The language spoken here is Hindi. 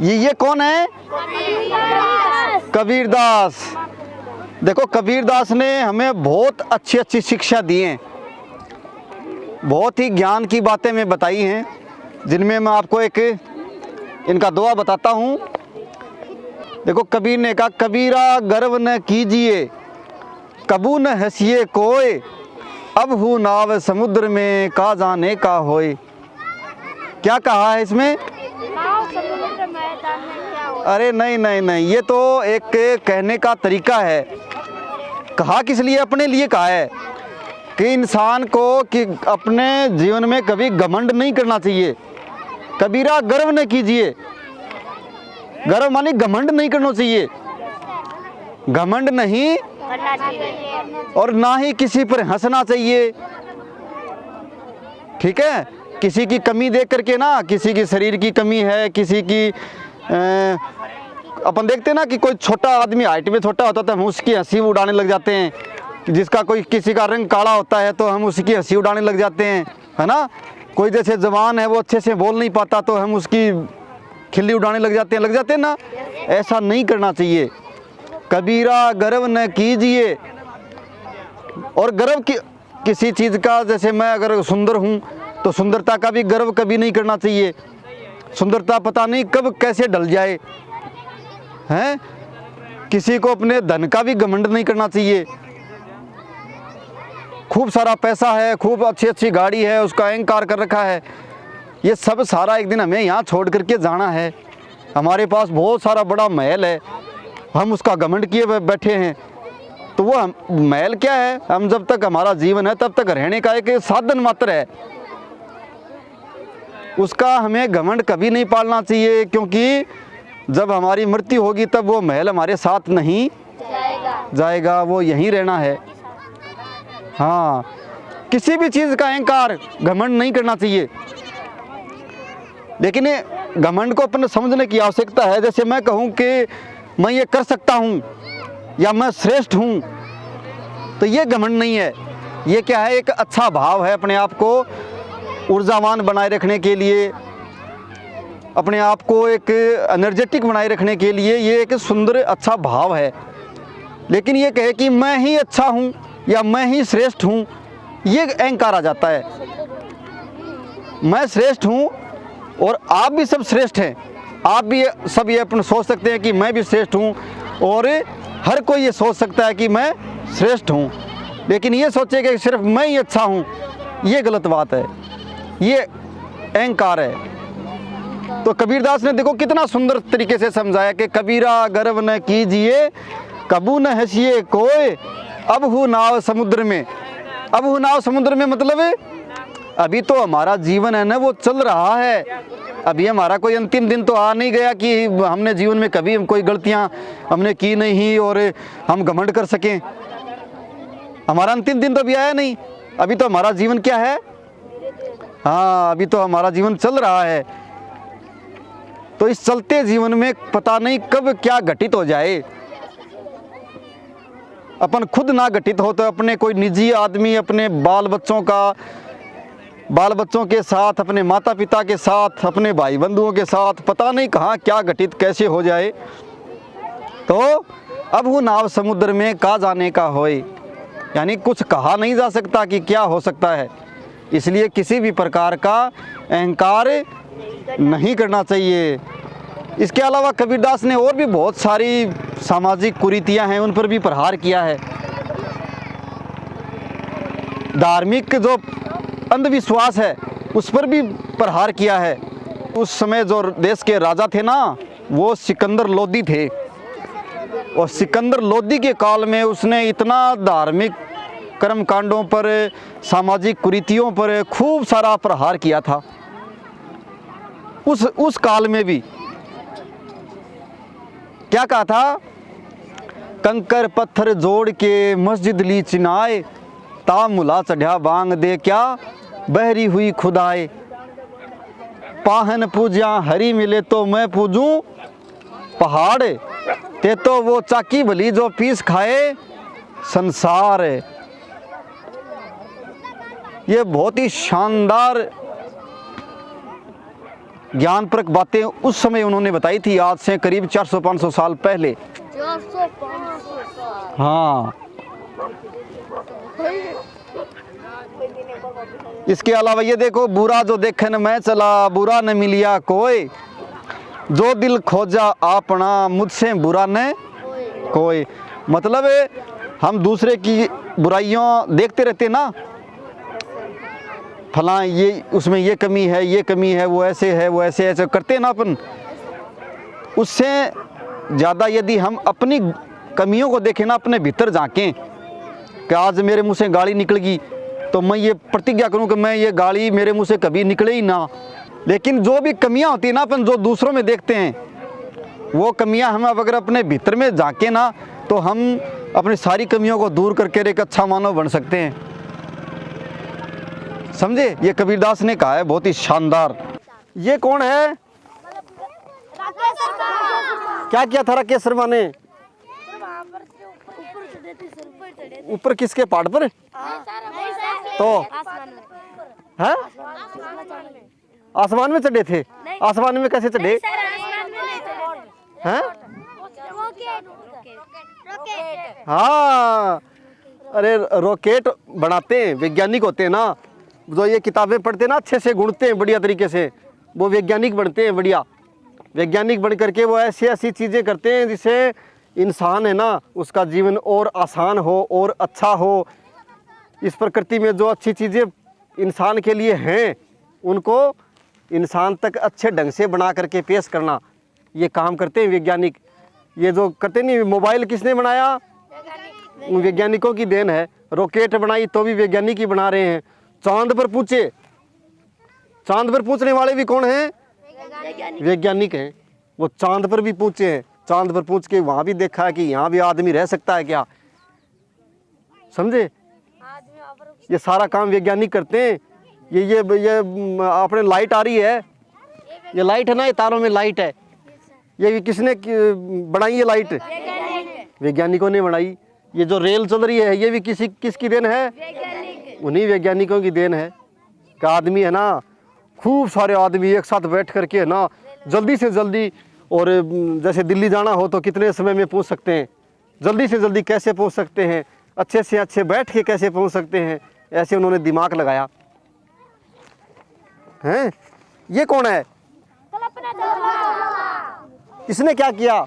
ये कौन है? कबीरदास। देखो कबीरदास ने हमें बहुत अच्छी अच्छी शिक्षा दी है, बहुत ही ज्ञान की बातें मैं बताई हैं, जिनमें मैं आपको एक इनका दोहा बताता हूँ। देखो कबीर ने कहा, कबीरा गर्व न कीजिए कबू न हंसिए कोय, अब हूँ नाव समुद्र में का जाने का होए। क्या कहा है इसमें? अरे नहीं नहीं नहीं, ये तो एक कहने का तरीका है। कहा किस लिए? अपने लिए कहा है कि इंसान को कि अपने जीवन में कभी घमंड नहीं करना चाहिए। कबीरा गर्व न कीजिए, गर्व माने घमंड नहीं करना चाहिए, घमंड नहीं करना चाहिए और ना ही किसी पर हंसना चाहिए। ठीक है, किसी की कमी देख करके ना, किसी की शरीर की कमी है, किसी की अपन देखते हैं ना कि कोई छोटा आदमी हाइट में छोटा होता है तो हम उसकी हंसी उड़ाने लग जाते हैं। जिसका कोई किसी का रंग काला होता है तो हम उसकी हंसी उड़ाने लग जाते हैं, है ना। कोई जैसे जवान है वो अच्छे से बोल नहीं पाता तो हम उसकी खिल्ली उड़ाने लग जाते हैं ना। ऐसा नहीं करना चाहिए। कबीरा गर्व न कीजिए, और गर्व किसी चीज़ का, जैसे मैं अगर सुंदर हूँ तो सुंदरता का भी गर्व कभी नहीं करना चाहिए। सुंदरता पता नहीं कब कैसे ढल जाए, हैं। किसी को अपने धन का भी घमंड नहीं करना चाहिए। खूब सारा पैसा है, खूब अच्छी अच्छी गाड़ी है, उसका अहंकार कर रखा है, ये सब सारा एक दिन हमें यहाँ छोड़ करके जाना है। हमारे पास बहुत सारा बड़ा महल है, हम उसका घमंड किए बैठे हैं, तो वो महल क्या है? हम जब तक हमारा जीवन है तब तक रहने का एक साधन मात्र है, उसका हमें घमंड कभी नहीं पालना चाहिए। क्योंकि जब हमारी मृत्यु होगी तब वो महल हमारे साथ नहीं जाएगा, वो यहीं रहना है। हाँ, किसी भी चीज़ का अहंकार घमंड नहीं करना चाहिए। लेकिन ये घमंड को अपन समझने की आवश्यकता है। जैसे मैं कहूँ कि मैं ये कर सकता हूँ या मैं श्रेष्ठ हूँ, तो ये घमंड नहीं है। ये क्या है? एक अच्छा भाव है, अपने आप को ऊर्जावान बनाए रखने के लिए, अपने आप को एक एनर्जेटिक बनाए रखने के लिए ये एक सुंदर अच्छा भाव है। लेकिन ये कहे कि मैं ही अच्छा हूँ या मैं ही श्रेष्ठ हूँ, ये अहंकार आ जाता है। मैं श्रेष्ठ हूँ और आप भी सब श्रेष्ठ हैं, आप भी सब ये अपन सोच सकते हैं कि मैं भी श्रेष्ठ हूँ, और हर कोई ये सोच सकता है कि मैं श्रेष्ठ हूँ। लेकिन ये सोचे कि सिर्फ मैं ही अच्छा हूँ, ये गलत बात है, ये अहंकार है। तो कबीरदास ने देखो कितना सुंदर तरीके से समझाया कि कबीरा गर्व न कीजिए कबू न हंसिए कोय, अब हूँ नाव समुद्र में। अब हूँ नाव समुद्र में मतलब अभी तो हमारा जीवन है ना वो चल रहा है, अभी हमारा कोई अंतिम दिन तो आ नहीं गया कि हमने जीवन में कभी हम कोई गलतियाँ हमने की नहीं और हम घमंड कर सकें। हमारा अंतिम दिन तो अभी आया नहीं, अभी तो हमारा जीवन क्या है? हाँ, अभी तो हमारा जीवन चल रहा है। तो इस चलते जीवन में पता नहीं कब क्या घटित हो जाए। अपन खुद ना घटित हो तो अपने कोई निजी आदमी अपने बाल बच्चों के साथ, अपने माता पिता के साथ, अपने भाई बंधुओं के साथ पता नहीं कहाँ क्या घटित कैसे हो जाए। तो अब वो नाव समुद्र में का जाने का होए, यानी कुछ कहा नहीं जा सकता कि क्या हो सकता है। इसलिए किसी भी प्रकार का अहंकार नहीं करना चाहिए। इसके अलावा कबीरदास ने और भी बहुत सारी सामाजिक कुरीतियां हैं, उन पर भी प्रहार किया है। धार्मिक जो अंधविश्वास है उस पर भी प्रहार किया है। उस समय जो देश के राजा थे ना, वो सिकंदर लोदी थे, और सिकंदर लोदी के काल में उसने इतना धार्मिक कर्मकांडों पर, सामाजिक कुरीतियों पर खूब सारा प्रहार किया था। उस काल में भी क्या कहा था? कंकर पत्थर जोड़ के मस्जिद ली चिनाए, तामुला चढ़ा बांग दे क्या बहरी हुई खुदाए। पाहन पूजा हरी मिले तो मैं पूजूं पहाड़, ते तो वो चाकी भली जो पीस खाए संसार। ये बहुत ही शानदार ज्ञानप्रक बातें उस समय उन्होंने बताई थी, आज से करीब 400-500 साल पहले। 400-500 साल। हाँ, इसके अलावा ये देखो, बुरा जो देखन मैं चला, बुरा न मिलिया कोई, जो दिल खोजा अपना, मुझसे बुरा न कोई। मतलब हम दूसरे की बुराइयों देखते रहते ना, फलां ये उसमें ये कमी है, ये कमी है, वो ऐसे है, वो ऐसे ऐसे करते ना अपन। उससे ज़्यादा यदि हम अपनी कमियों को देखें ना, अपने भीतर झांकें कि आज मेरे मुंह से गाली निकल गई, तो मैं ये प्रतिज्ञा करूं कि मैं ये गाली मेरे मुंह से कभी निकले ही ना। लेकिन जो भी कमियां होती है ना, अपन जो दूसरों में देखते हैं, वो कमियां हम अगर अपने भीतर में झांकें ना, तो हम अपनी सारी कमियों को दूर करके एक अच्छा मानव बन सकते हैं। समझे? ये कबीरदास ने कहा है, बहुत ही शानदार। ये कौन है? क्या किया था राकेश शर्मा ने? ऊपर किसके पहाड़ पर? तो है आसमान में चढ़े थे? आसमान में कैसे चढ़े हैं? हाँ, अरे रॉकेट बनाते हैं, वैज्ञानिक होते हैं ना, जो ये किताबें पढ़ते हैं ना, अच्छे से गुणते हैं बढ़िया तरीके से, वो वैज्ञानिक बनते हैं। बढ़िया वैज्ञानिक बन करके वो ऐसी ऐसी चीज़ें करते हैं जिससे इंसान है ना, उसका जीवन और आसान हो और अच्छा हो। इस प्रकृति में जो अच्छी चीज़ें इंसान के लिए हैं, उनको इंसान तक अच्छे ढंग से बना करके पेश करना, ये काम करते हैं वैज्ञानिक। ये जो करते नहीं, मोबाइल किसने बनाया? वैज्ञानिकों की देन है। रॉकेट बनाई तो भी वैज्ञानिक ही बना रहे हैं। चांद पर पूछे, चांद पर पूछने वाले भी कौन हैं? वैज्ञानिक हैं। वो चांद पर भी पूछे हैं, चांद पर पूछ के वहां भी देखा है कि यहाँ भी आदमी रह सकता है क्या। समझे? ये सारा काम वैज्ञानिक करते हैं। ये अपने लाइट आ रही है, ये लाइट है ना, ये तारों में लाइट है, ये भी किसने बनाई? ये लाइट वैज्ञानिकों ने बनाई। ये जो रेल चल रही है, ये भी किसकी देन है? उन्हीं वैज्ञानिकों की देन है। कि आदमी है ना, खूब सारे आदमी एक साथ बैठ करके है ना, जल्दी से जल्दी, और जैसे दिल्ली जाना हो तो कितने समय में पहुंच सकते हैं, जल्दी से जल्दी कैसे पहुंच सकते हैं, अच्छे से अच्छे बैठ के कैसे पहुंच सकते हैं, ऐसे उन्होंने दिमाग लगाया हैं। ये कौन है? इसने क्या किया?